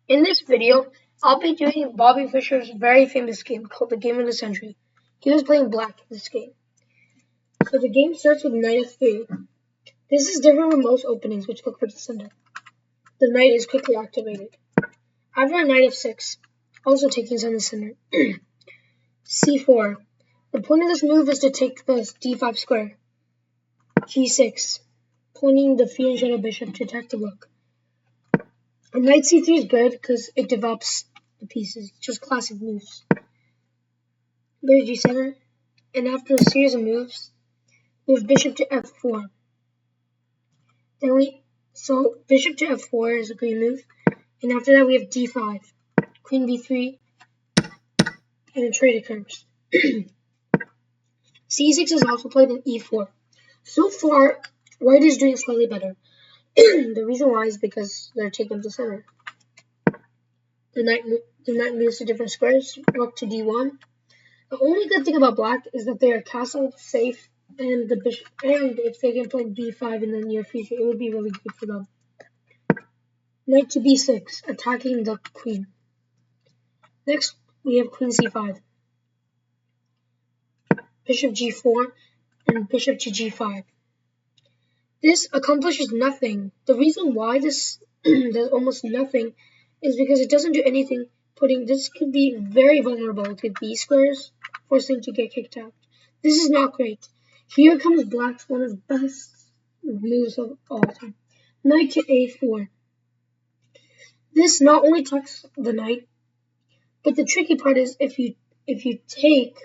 In this video, I'll be doing Bobby Fischer's very famous game called the Game of the Century. He was playing black in this game. So the game starts with knight f3. This is different from most openings, which look for the center. The knight is quickly activated. After knight f6, also taking on the center. c4. The point of this move is to take the d5 square. g6, pointing the free and shadow bishop to attack the rook. And knight c3 is good because it develops the pieces, just classic moves. There's g7, and after a series of moves, we have bishop to f4. So bishop to f4 is a great move, and after that we have d5, queen b3, and a trade occurs. c6 is also played in e4. So far, white is doing slightly better. The reason why is because they're taking up the center. The knight moves to different squares, rook to d1. The only good thing about black is that they are castle safe, and the bishop, and if they can play b5 in the near future, it would be really good for them. Knight to b6, attacking the queen. Next, we have queen c5, bishop g4, and bishop to g5. This accomplishes nothing. The reason why this does almost nothing is because it doesn't do anything. This could be very vulnerable to b squares, forcing to get kicked out. This is not great. Here comes black's one of the best moves of all time. Knight to a4. This not only attacks the knight, but the tricky part is if you take,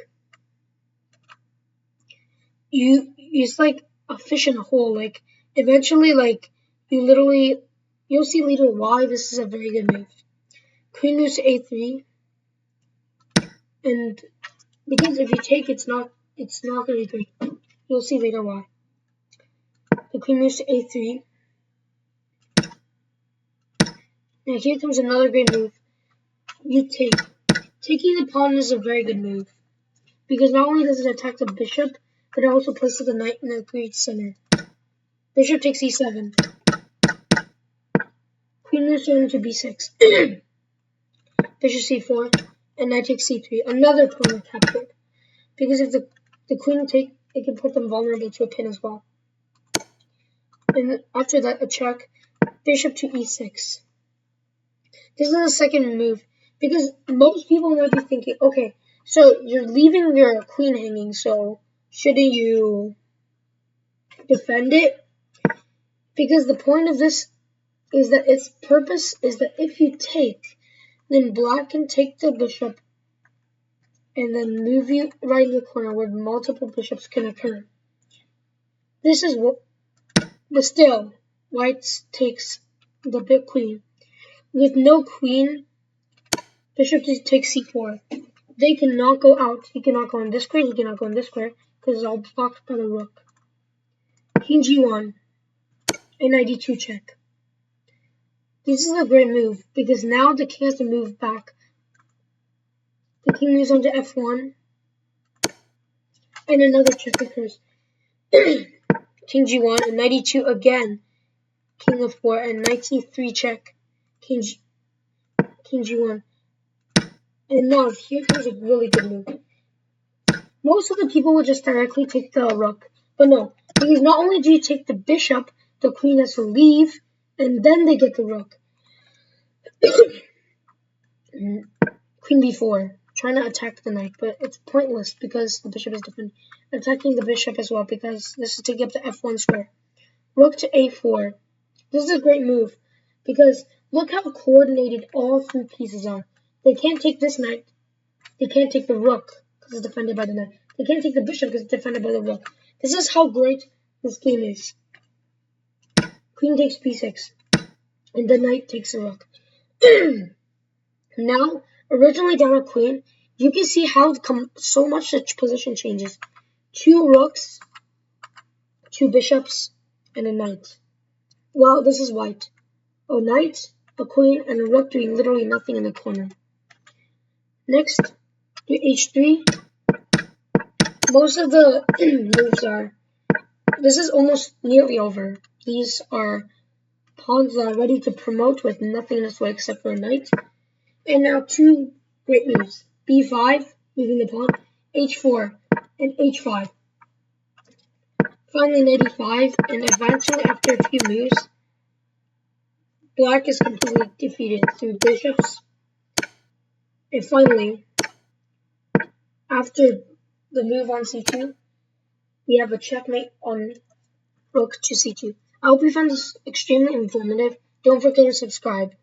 it's like a fish in a hole. Like eventually, like you'll see later why this is a very good move. Queen moves to a3, and because if you take, it's not going to be great. You'll see later why. The queen moves to a3. Now here comes another great move. You take. Taking the pawn is a very good move, because not only does it attack the bishop, but it also places the knight in a great center. Bishop takes e7. Queen moves to b6. Bishop c4, and knight takes c3. Another pawn captured, because if the queen take, it can put them vulnerable to a pin as well. And after that, a check. Bishop to e6. This is the second move, because most people might be thinking, okay, so you're leaving your queen hanging, so shouldn't you defend it? Because the point of this is that its purpose is that if you take, then black can take the bishop and then move you right in the corner where multiple bishops can occur. This is what, but still, white takes the big queen. With no queen, bishop takes c4. They cannot go out. He cannot go in this square. He cannot go in this square because it's all blocked by the rook. King g1 and knight d2 check. This is a great move because now the king has to move back. The king moves on to f1, and another check occurs. King g1 and knight e2 again. King f4 and knight c3 check. King g1. And now here comes a really good move. Most of the people would just directly take the rook, but no, because not only do you take the bishop, the queen has to leave, and then they get the rook. Queen b4, trying to attack the knight, but it's pointless because the bishop is defending. Attacking the bishop as well because this is taking up the f1 square. Rook to a4. This is a great move because look how coordinated all three pieces are. They can't take this knight. They can't take the rook because it's defended by the knight. They can't take the bishop because it's defended by the rook. This is how great this game is. Queen takes b6, and the knight takes the rook. Now, originally down a queen, you can see how so much the position changes. 2 rooks, 2 bishops, and a knight. Well, this is white. A knight, a queen, and a rook doing literally nothing in the corner. Next, to h3. Most of the moves are. This is almost nearly over. These are pawns that are ready to promote with nothing in its way except for a knight. And now two great moves. b5, moving the pawn, h4, and h5. Finally, knight e5, and advancing after a few moves, black is completely defeated through bishops. And finally, after the move on c2, we have a checkmate on rook to c2. I hope you found this extremely informative. Don't forget to subscribe.